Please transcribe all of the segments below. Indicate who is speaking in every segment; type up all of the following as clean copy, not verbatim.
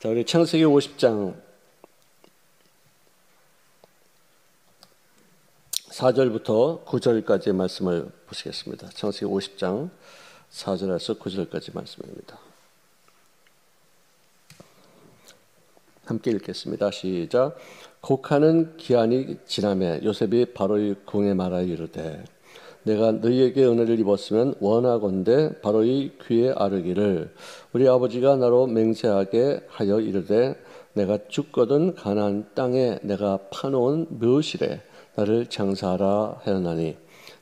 Speaker 1: 자, 우리 창세기 50장 4절부터 9절까지의 말씀을 보시겠습니다. 창세기 50장 4절에서 9절까지 말씀입니다. 함께 읽겠습니다. 시작. 곡하는 기한이 지나매 요셉이 바로의 궁에 말하여 이르되 내가 너희에게 은혜를 입었으면 원하건대 바로의 귀에 아뢰기를 우리 아버지가 나로 맹세하게 하여 이르되 내가 죽거든 가나안 땅에 내가 파놓은 묘실에 나를 장사하라 하였나니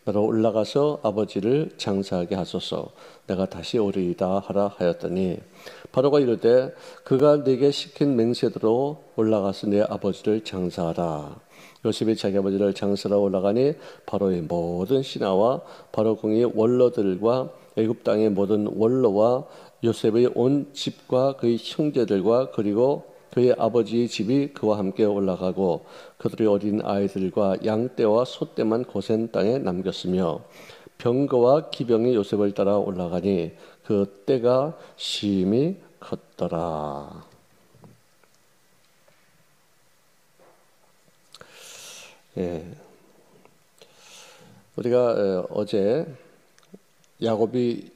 Speaker 1: 나로 올라가서 아버지를 장사하게 하소서 내가 다시 오리이다 하라 하였더니 바로가 이르되 그가 네게 시킨 맹세대로 올라가서 네 아버지를 장사하라. 요셉이 자기 아버지를 장사하러 올라가니 바로의 모든 신하와 바로 궁의 원로들과 애굽 땅의 모든 원로와 요셉의 온 집과 그의 형제들과 그리고 그의 아버지의 집이 그와 함께 올라가고 그들의 어린 아이들과 양떼와 소떼만 고센 땅에 남겼으며 병거와 기병이 요셉을 따라 올라가니 그 떼가 심히 컸더라. 예. 우리가 어제 야곱이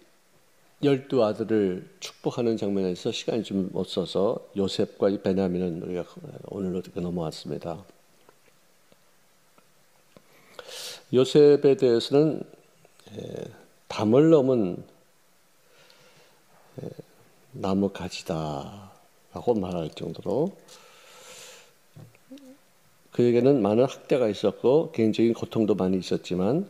Speaker 1: 12아들을 축복하는 장면에서 시간이 좀 없어서 요셉과 이 베냐민은 우리가 오늘로 넘어왔습니다. 요셉에 대해서는 담을 넘은 나무 가지다라고 말할 정도로 그에게는 많은 학대가 있었고 개인적인 고통도 많이 있었지만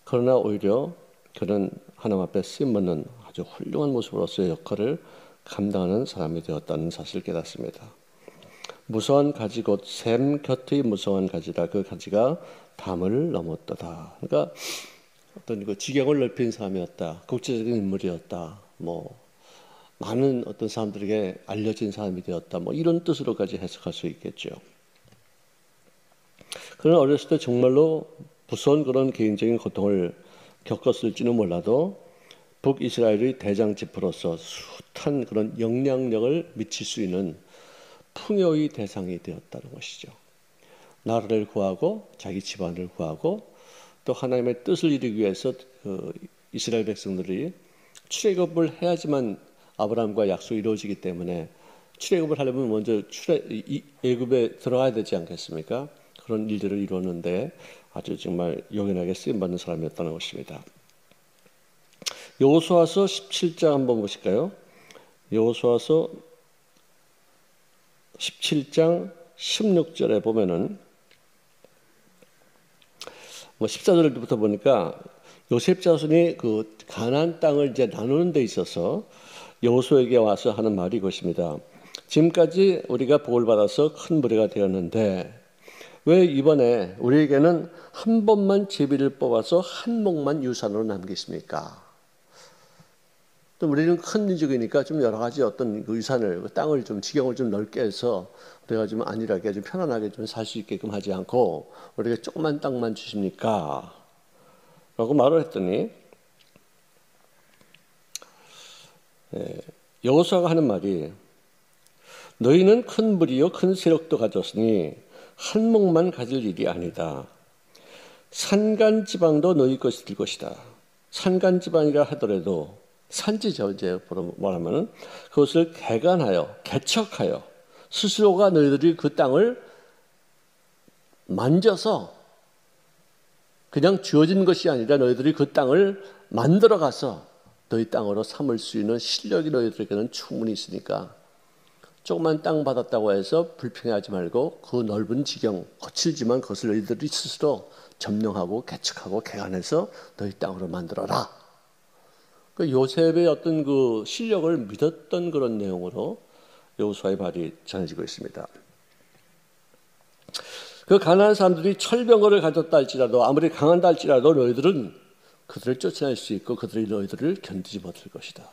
Speaker 1: 그러나 오히려 그는 하나님 앞에 쓰임받는 아주 훌륭한 모습으로서의 역할을 감당하는 사람이 되었다는 사실을 깨닫습니다. 무성한 가지 곧 샘 곁의 무성한 가지라. 그 가지가 담을 넘었도다. 그러니까 어떤 그 지경을 넓힌 사람이었다. 국제적인 인물이었다. 많은 어떤 사람들에게 알려진 사람이 되었다. 이런 뜻으로까지 해석할 수 있겠죠. 그는 어렸을 때 정말로 무서운 그런 개인적인 고통을 겪었을지는 몰라도 북이스라엘의 대장 지파로서 숱한 그런 영향력을 미칠 수 있는 풍요의 대상이 되었다는 것이죠. 나라를 구하고 자기 집안을 구하고 또 하나님의 뜻을 이루기 위해서 이스라엘 백성들이 출애굽을 해야지만 아브라함과 약속이 이루어지기 때문에 출애굽을 하려면 먼저 애굽에 들어가야 되지 않겠습니까? 그런 일들을 이루었는데 아주 정말 용연하게 쓰임받는 사람이었다는 것입니다. 여호수아서 17장 한번 보실까요? 여호수아서 17장 16절에 보면은 14절부터 보니까 요셉 자손이 그 가나안 땅을 이제 나누는 데 있어서 여호수아에게 와서 하는 말이 이것입니다. 지금까지 우리가 복을 받아서 큰 무리가 되었는데 왜 이번에 우리에게는 한 번만 제비를 뽑아서 한 목만 유산으로 남기십니까? 또 우리는 큰 민족이니까 좀 여러 가지 어떤 유산을, 땅을 좀 지경을 좀 넓게 해서 우리가 좀 안일하게 좀 편안하게 좀 살 수 있게끔 하지 않고 우리에게 조그만 땅만 주십니까? 라고 말을 했더니 여호수아가 하는 말이 너희는 큰 무리요 큰 세력도 가졌으니 한 목만 가질 일이 아니다. 산간 지방도 너희 것이 될 것이다. 산간 지방이라 하더라도 산지죠. 이제 말하면은 그것을 개간하여 개척하여 스스로가 너희들이 그 땅을 만져서 그냥 주어진 것이 아니라 너희들이 그 땅을 만들어 가서 너희 땅으로 삼을 수 있는 실력이 너희들에게는 충분히 있으니까 조그만 땅 받았다고 해서 불평하지 말고 그 넓은 지경 거칠지만 그것을 너희들이 스스로 점령하고 개척하고 개간해서 너희 땅으로 만들어라. 그 요셉의 어떤 그 실력을 믿었던 그런 내용으로 여호수아의 말이 전해지고 있습니다. 그 가나안 사람들이 철병거를 가졌다 할지라도 아무리 강한다 할지라도 너희들은 그들을 쫓아낼 수 있고 그들이 너희들을 견디지 못할 것이다.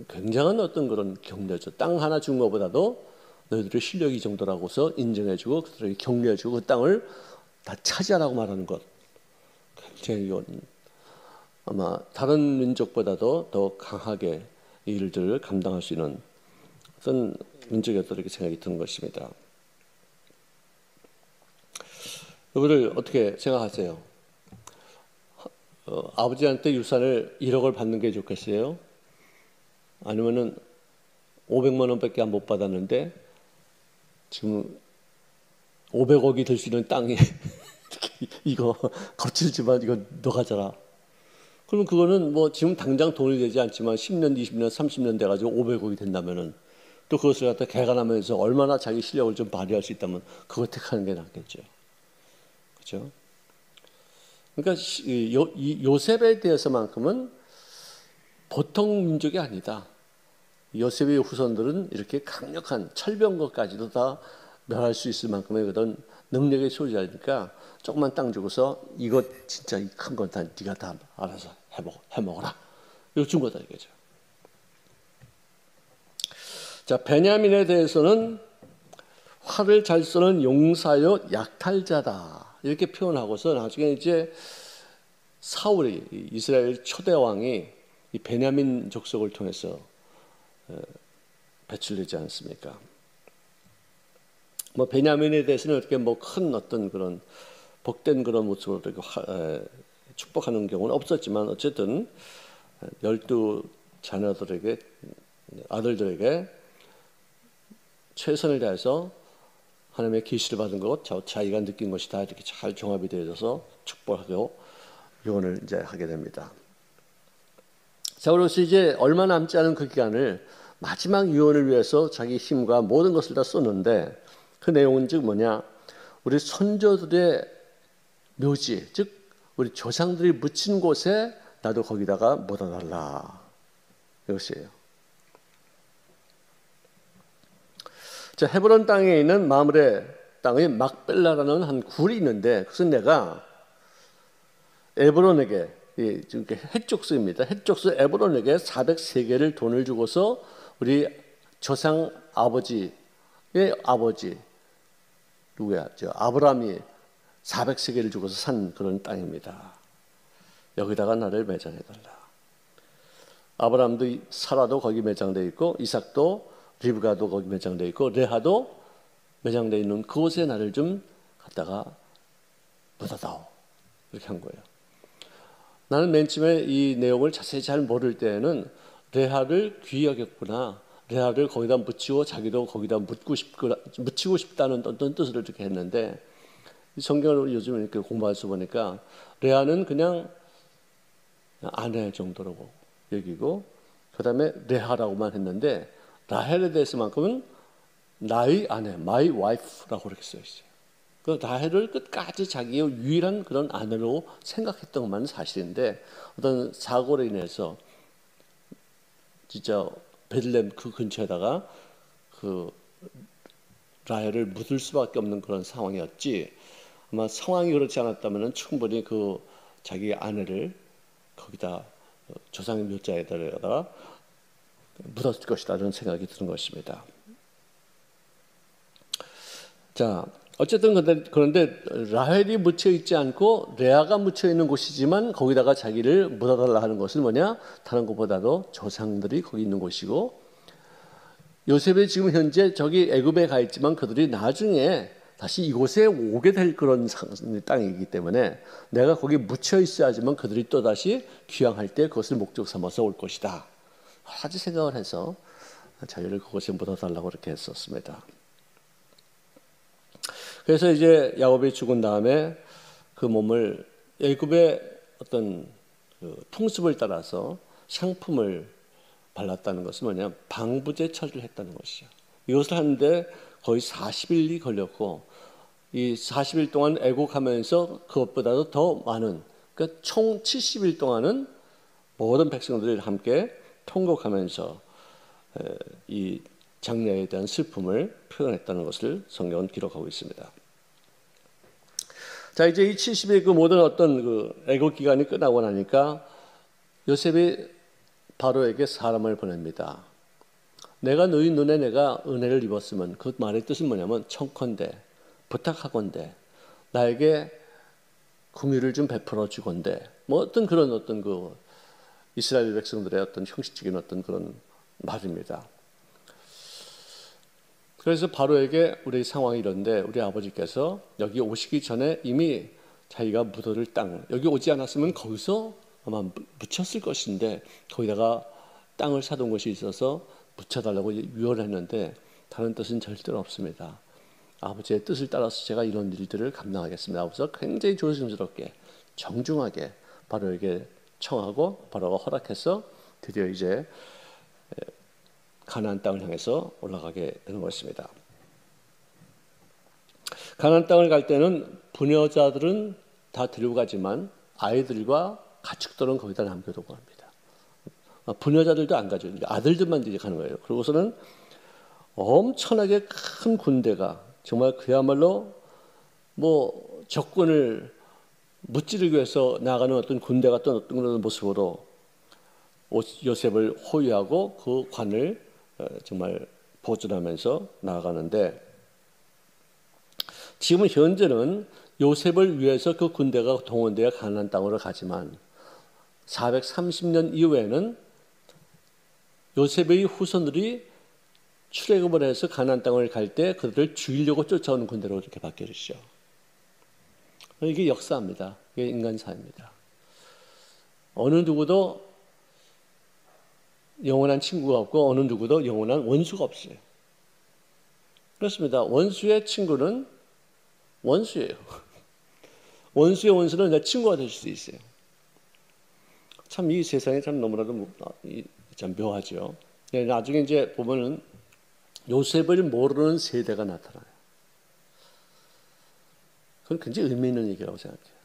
Speaker 1: 굉장한 어떤 그런 격려죠. 땅 하나 준 것보다도 너희들의 실력이 이 정도라고서 인정해주고 그들에게 격려해주고 그 땅을 다 차지하라고 말하는 것. 굉장히 아마 다른 민족보다도 더 강하게 이 일들을 감당할 수 있는 어떤 문제가 이렇게 생각이 드는 것입니다. 여러분들 어떻게 생각하세요? 아버지한테 유산을 1억을 받는 게 좋겠어요? 아니면은 500만 원밖에 못 받았는데 지금 500억이 될 수 있는 땅이 이거 거칠지만 이거 너 가져라. 그러면 그거는 뭐 지금 당장 돈이 되지 않지만 10년, 20년, 30년 돼가지고 500억이 된다면은 또 그것을 갖다 개간하면서 얼마나 자기 실력을 좀 발휘할 수 있다면 그거 택하는 게 낫겠죠. 그렇죠? 그러니까 요셉에 대해서만큼은 보통 민족이 아니다. 요셉의 후손들은 이렇게 강력한 철병거까지도 다 멸할 수 있을 만큼의 그런 능력의 소유자니까 조그만 땅 주고서 이거 진짜 큰 건 다 네가 다 알아서 해먹어라. 이거 준 거다 이거죠. 자, 베냐민에 대해서는 활을 잘 쏘는 용사요 약탈자다 이렇게 표현하고서 나중에 이제 사울이 이스라엘 초대 왕이 이 베냐민 족속을 통해서 배출되지 않습니까? 뭐 베냐민에 대해서는 이렇게 뭐 큰 어떤 그런 복된 그런 모습으로 이렇게 축복하는 경우는 없었지만 어쨌든 12 자녀들에게 아들들에게 최선을 다해서 하나님의 계시를 받은 것, 자기가 느낀 것이 다 이렇게 잘 종합이 되어서 축복하고 유언을 이제 하게 됩니다. 자, 그래서 이제 얼마 남지 않은 그 기간을 마지막 유언을 위해서 자기 힘과 모든 것을 다 썼는데 그 내용은 즉 뭐냐? 우리 선조들의 묘지, 즉 우리 조상들이 묻힌 곳에 나도 거기다가 묻어달라. 이것이에요. 자, 헤브론 땅에 있는 마므레 땅의 막벨라라는 한 굴이 있는데 그것은 내가 에브론에게 헷족수입니다. 헷족수 에브론에게 400세겔을 돈을 주고서 우리 조상 아버지의 아버지 누구야? 아브라함이 400세겔을 주고서 산 그런 땅입니다. 여기다가 나를 매장해달라. 아브라함도 사라도 거기 매장되어 있고 이삭도 리브가도 거기 매장되어 있고 레하도 매장되어 있는 그곳에 나를 좀 갖다가 묻어다오. 이렇게 한 거예요. 나는 맨 처음에 이 내용을 자세히 잘 모를 때에는 레하를 귀히 여겼구나. 레하를 거기다 묻히고 자기도 거기다 묻히고 싶다는 어떤 뜻으로 이렇게 했는데 성경을 요즘 이렇게 공부해서 보니까 레하는 그냥 아내 정도로 여기고 그 다음에 레하라고만 했는데 라헬에 대해서만큼은 나의 아내, my wife라고 그렇게 써 있어요. 그 라헬을 끝까지 자기의 유일한 그런 아내로 생각했던 것만은 사실인데 어떤 사고로 인해서 진짜 베들레헴 그 근처에다가 그 라헬을 묻을 수밖에 없는 그런 상황이었지. 아마 상황이 그렇지 않았다면 충분히 그 자기 아내를 거기다 조상의 묘자에다가 묻었을 것이다 이런 생각이 드는 것입니다. 자, 어쨌든 그런데 라헬이 묻혀 있지 않고 레아가 묻혀 있는 곳이지만 거기다가 자기를 묻어달라 하는 것은 뭐냐? 다른 것보다도 조상들이 거기 있는 곳이고 요셉이 지금 현재 저기 애굽에 가 있지만 그들이 나중에 다시 이곳에 오게 될 그런 땅이기 때문에 내가 거기 묻혀 있어야지만 그들이 또 다시 귀향할 때 그것을 목적 삼아서 올 것이다. 아주 생각을 해서 자기를 그곳에 묻어달라고 그렇게 했었습니다. 그래서 이제 야곱이 죽은 다음에 그 몸을 애굽의 어떤 그 풍습을 따라서 상품을 발랐다는 것은 뭐냐? 방부제 처리를 했다는 것이죠. 이것을 하는데 거의 40일이 걸렸고 이 40일 동안 애국하면서 그것보다도 더 많은 그러니까 총 70일 동안은 모든 백성들이 함께 통곡하면서 이 장례에 대한 슬픔을 표현했다는 것을 성경은 기록하고 있습니다. 자, 이제 이 70일 그 모든 어떤 그 애국 기간이 끝나고 나니까 요셉이 바로에게 사람을 보냅니다. 내가 너희 눈에 내가 은혜를 입었으면 그 말의 뜻은 뭐냐면 청컨대 부탁하건대 나에게 궁유를 좀 베풀어 주건대 뭐 어떤 그런 어떤 그 이스라엘 백성들의 어떤 형식적인 어떤 그런 말입니다. 그래서 바로에게 우리 상황이 이런데 우리 아버지께서 여기 오시기 전에 이미 자기가 묻어둘 땅, 여기 오지 않았으면 거기서 아마 묻혔을 것인데 거기다가 땅을 사둔 것이 있어서 묻혀달라고 유언했는데 다른 뜻은 절대로 없습니다. 아버지의 뜻을 따라서 제가 이런 일들을 감당하겠습니다. 하고서 굉장히 조심스럽게 정중하게 바로에게 청하고 바로가 허락해서 드디어 이제 가나안 땅을 향해서 올라가게 되는 것입니다. 가나안 땅을 갈 때는 부녀자들은 다 데리고 가지만 아이들과 가축들은 거기다 남겨두고 합니다. 부녀자들도 안 가죠. 아들들만 이제 가는 거예요. 그러고서는 엄청나게 큰 군대가 정말 그야말로 뭐 적군을 무찌르기 위해서 나가는 어떤 군대 같은 어떤 그런 모습으로 요셉을 호위하고 그 관을 정말 보존하면서 나아가는데 지금 현재는 요셉을 위해서 그 군대가 동원되어 가나안 땅으로 가지만 430년 이후에는 요셉의 후손들이 출애굽을 해서 가나안 땅을 갈 때 그들을 죽이려고 쫓아오는 군대로 이렇게 바뀌었죠. 이게 역사입니다. 이게 인간사입니다. 어느 누구도 영원한 친구가 없고 어느 누구도 영원한 원수가 없어요. 그렇습니다. 원수의 친구는 원수예요. 원수의 원수는 내 친구가 될 수도 있어요. 참 이 세상에 참 너무나도 참 묘하죠. 나중에 이제 보면은 요셉을 모르는 세대가 나타나요. 그건 굉장히 의미 있는 얘기라고 생각해요.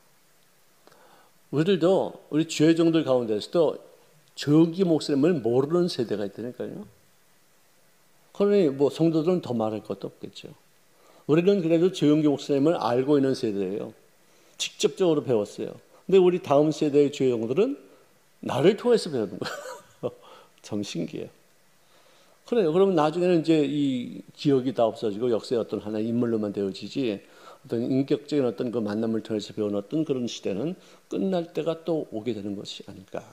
Speaker 1: 우리들도 우리 죄종들 가운데서도 조용기 목사님을 모르는 세대가 있다니까요. 그러니 뭐 성도들은 더 말할 것도 없겠죠. 우리는 그래도 조용기 목사님을 알고 있는 세대예요. 직접적으로 배웠어요. 근데 우리 다음 세대의 조용들은 나를 통해서 배우는 거예요. 참 신기해요. 그래요. 그러면 나중에는 이제 이 기억이 다 없어지고 역사의 어떤 하나의 인물로만 되어지지 어떤 인격적인 어떤 그 만남을 통해서 배운 어떤 그런 시대는 끝날 때가 또 오게 되는 것이 아닐까.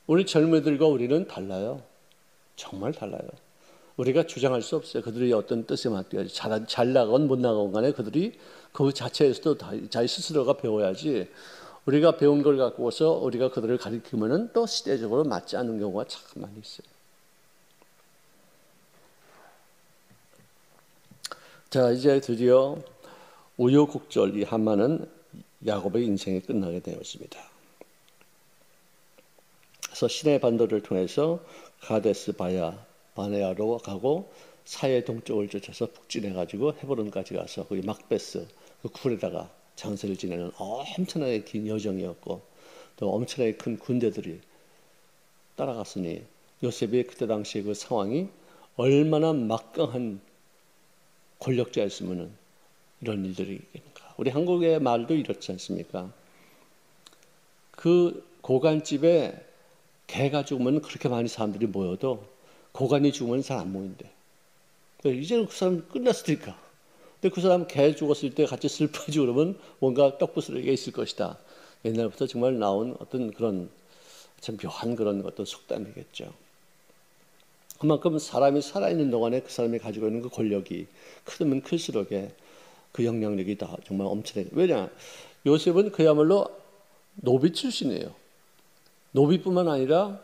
Speaker 1: 우리 젊은이들과 우리는 달라요. 정말 달라요. 우리가 주장할 수 없어요. 그들이 어떤 뜻에 맞춰야지. 잘 나가건 못 나가건 간에 그들이 그 자체에서도 자기 스스로가 배워야지. 우리가 배운 걸 갖고서 우리가 그들을 가르치면은 또 시대적으로 맞지 않는 경우가 참 많이 있어요. 자, 이제 드디어 우여곡절 이 한마는 야곱의 인생이 끝나게 되었습니다. 그래서 시내 반도를 통해서 가데스 바네아로 가고 사해 동쪽을 쫓아서 북진해가지고 헤브론까지 가서 거기 막베스 그 굴에다가 장세를 지내는 엄청나게 긴 여정이었고 또 엄청나게 큰 군대들이 따라갔으니 요셉이 그때 당시의 그 상황이 얼마나 막강한 권력자였으면 이런 일들이 있겠는가. 우리 한국의 말도 이렇지 않습니까? 그 고관집에 개가 죽으면 그렇게 많이 사람들이 모여도 고관이 죽으면 잘 안 모인대. 이제는 그 사람 끝났으니까. 근데 그 사람 개 죽었을 때 같이 슬퍼지고 그러면 뭔가 떡부스러기가 있을 것이다. 옛날부터 정말 나온 어떤 그런 참 묘한 그런 어떤 속담이겠죠. 그만큼 사람이 살아있는 동안에 그 사람이 가지고 있는 그 권력이 크면 클수록에 그 영향력이 다 정말 엄청나요. 왜냐? 요셉은 그야말로 노비 출신이에요. 노비뿐만 아니라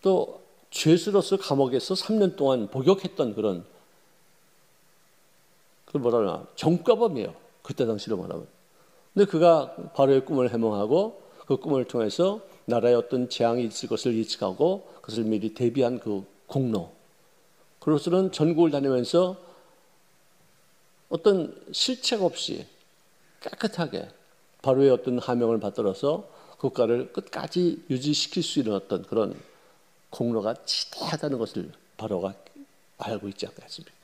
Speaker 1: 또 죄수로서 감옥에서 3년 동안 복역했던 그런 그 뭐라 그러나 정과범이에요. 그때 당시로 말하면. 근데 그가 바로의 꿈을 해몽하고 그 꿈을 통해서 나라에 어떤 재앙이 있을 것을 예측하고 그것을 미리 대비한 그 공로. 그로서는 전국을 다니면서 어떤 실책 없이 깨끗하게 바로의 어떤 하명을 받들어서 국가를 끝까지 유지시킬 수 있는 어떤 그런 공로가 지대하다는 것을 바로가 알고 있지 않겠습니까?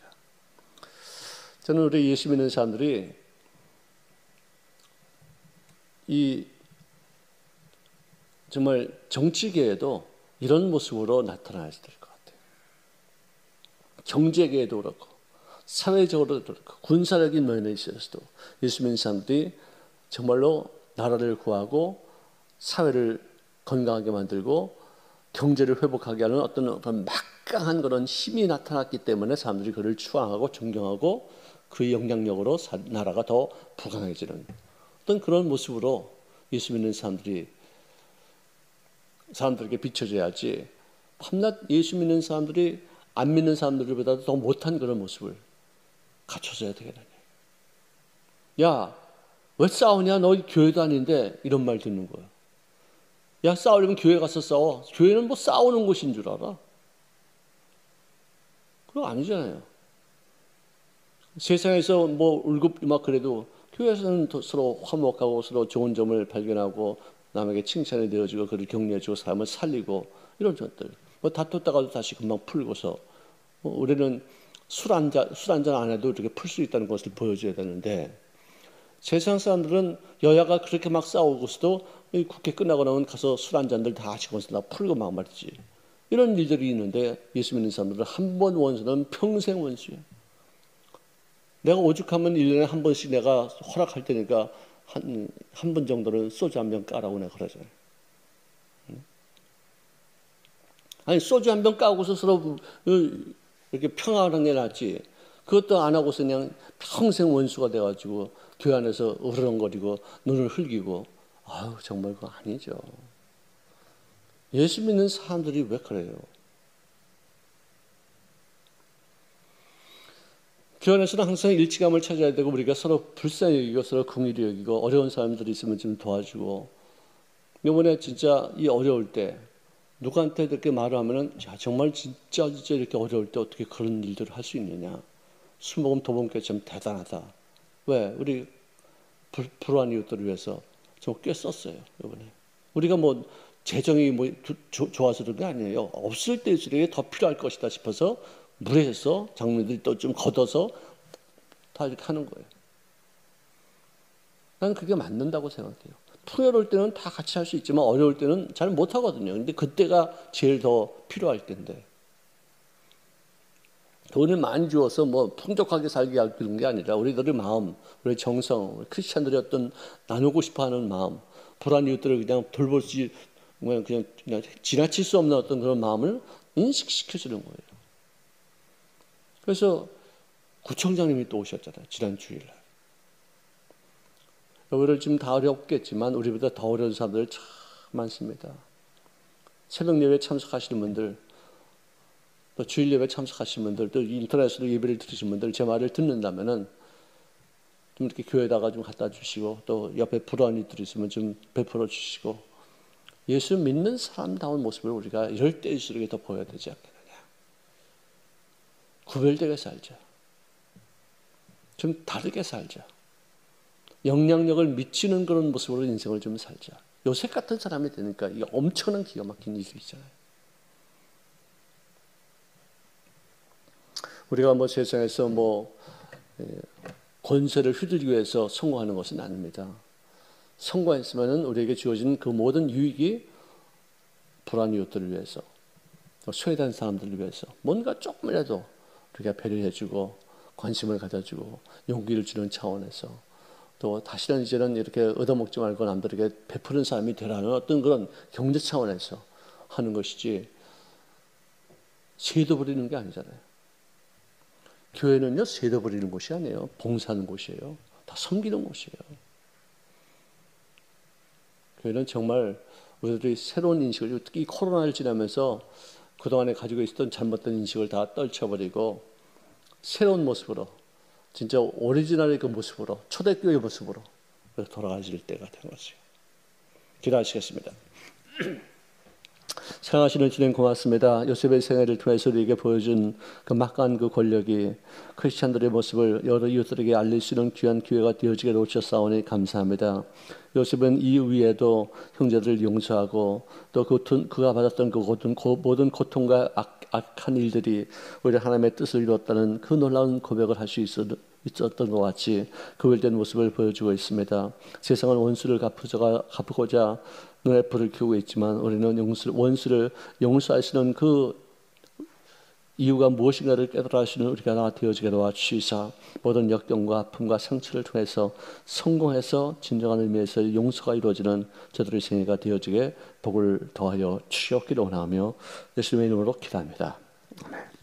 Speaker 1: 저는 우리 예수 믿는 사람들이 이 정말 정치계에도 이런 모습으로 나타나야 될 것 같아요. 경제계에도 그렇고 사회적으로도 그렇고 군사적인 면에 있어서도 예수 믿는 사람들이 정말로 나라를 구하고 사회를 건강하게 만들고 경제를 회복하게 하는 어떤 그런 막강한 그런 힘이 나타났기 때문에 사람들이 그를 추앙하고 존경하고 그의 영향력으로 나라가 더 부강해지는 어떤 그런 모습으로 예수 믿는 사람들에게 비춰져야지, 밤낮 예수 믿는 사람들이 안 믿는 사람들보다도 더 못한 그런 모습을 갖춰줘야 되겠네. 야, 왜 싸우냐? 너 교회도 아닌데. 이런 말 듣는 거야. 야, 싸우려면 교회 가서 싸워. 교회는 뭐 싸우는 곳인 줄 알아? 그거 아니잖아요. 세상에서 뭐 울고 막 그래도 교회에서는 서로 화목하고 서로 좋은 점을 발견하고 남에게 칭찬을 내어주고 그를 격려해주고 사람을 살리고 이런 것들. 뭐 다퉜다가도 다시 금방 풀고서 우리는 술 한잔 안 해도 이렇게 풀 수 있다는 것을 보여줘야 되는데, 세상 사람들은 여야가 그렇게 막 싸우고서도 국회 끝나고 나면 가서 술 한 잔들 다 하시고서 다 풀고 막 말이지. 이런 일들이 있는데 예수 믿는 사람들은 한 번 원수는 평생 원수예요. 내가 오죽하면 1년에 한 번씩 내가 허락할 테니까 한 번 정도는 소주 한 병 까라고 내가 그러잖아요. 아니, 소주 한 병 까고서 서로 이렇게 평화하는 게 낫지. 그것도 안 하고서 그냥 평생 원수가 돼가지고 교회 안에서 으르렁거리고 눈을 흘기고, 아유, 정말 그거 아니죠. 예수 믿는 사람들이 왜 그래요? 교회 안에서는 항상 일치감을 찾아야 되고, 우리가 서로 불쌍히 여기고 서로 긍휼히 여기고, 어려운 사람들이 있으면 좀 도와주고. 이번에 진짜 이 어려울 때 누구한테 이렇게 말을 하면은, 야, 정말 진짜 이렇게 어려울 때 어떻게 그런 일들을 할 수 있느냐. 술 먹으면 도범께 참 대단하다. 왜? 우리 불우한 이웃들을 위해서 저 꽤 썼어요, 이번에. 우리가 뭐 재정이 뭐 좋아서 그런 게 아니에요. 없을 때일수록 더 필요할 것이다 싶어서 무례해서 장로들이 또 좀 걷어서 다 이렇게 하는 거예요. 난 그게 맞는다고 생각해요. 풍요로울 때는 다 같이 할 수 있지만 어려울 때는 잘 못하거든요. 근데 그때가 제일 더 필요할 텐데. 돈을 많이 주어서 뭐 풍족하게 살게 할 그런 게 아니라 우리들의 마음, 우리 정성, 우리 크리스찬들의 어떤 나누고 싶어하는 마음, 불안 이웃들을 그냥 돌볼 수, 그냥 지나칠 수 없는 어떤 그런 마음을 인식시켜주는 거예요. 그래서 구청장님이 또 오셨잖아요, 지난 주일날. 여기를 지금 다 어렵겠지만 우리보다 더 어려운 사람들 참 많습니다. 새벽 예배 참석하시는 분들, 또 주일 예배 참석하시는 분들, 또 인터넷으로 예배를 들으시는 분들, 제 말을 듣는다면은 좀 이렇게 교회에다가 좀 갖다 주시고, 또 옆에 불우한 이들이 있으면 좀 베풀어 주시고, 예수 믿는 사람다운 모습을 우리가 이럴 때일수록 더 보여야 되지 않겠느냐. 구별되게 살자. 좀 다르게 살자. 영향력을 미치는 그런 모습으로 인생을 좀 살자. 요셉 같은 사람이 되니까 이게 엄청난 기가 막힌 일이 있잖아요. 우리가 뭐 세상에서 뭐 권세를 휘두르기 위해서 성공하는 것은 아닙니다. 성공했으면은 우리에게 주어진 그 모든 유익이 불안 이웃들을 위해서, 또 소외된 사람들을 위해서 뭔가 조금이라도 우리가 배려해주고 관심을 가져주고 용기를 주는 차원에서, 또 다시는 이제는 이렇게 얻어먹지 말고 남들에게 베푸는 사람이 되라는 어떤 그런 경제 차원에서 하는 것이지, 세도 부리는 게 아니잖아요. 교회는요, 세도 부리는 곳이 아니에요. 봉사하는 곳이에요. 다 섬기는 곳이에요. 교회는 정말 우리들이 새로운 인식을, 특히 코로나를 지나면서 그동안에 가지고 있었던 잘못된 인식을 다 떨쳐버리고 새로운 모습으로, 진짜 오리지널의 그 모습으로, 초대교회의 모습으로 돌아가실 때가 된 거죠. 기도하시겠습니다. 사랑하시는 주님 고맙습니다. 요셉의 생애를 통해서 우리에게 보여준 그 막강한 그 권력이 크리스찬들의 모습을 여러 이웃들에게 알릴 수 있는 귀한 기회가 되어지게 도와주셨사오니 감사합니다. 요셉은 이 위에도 형제들을 용서하고, 또 그가 받았던 그 모든 고통과 악한 일들이 오히려 하나님의 뜻을 이루었다는 그 놀라운 고백을 할 수 있었던 것 같이 그별된 모습을 보여주고 있습니다. 세상은 원수를 갚고자 눈에 불을 켜고 있지만 우리는 원수를 용서할 수 있는 그 이유가 무엇인가를 깨달아 하시는 우리가 나 되어지게 도와주시사 모든 역경과 아픔과 상처를 통해서 성공해서 진정한 의미에서 용서가 이루어지는 저들의 생애가 되어지게 복을 더하여 주시옵기를 원하며 예수님의 이름으로 기도합니다. 아멘.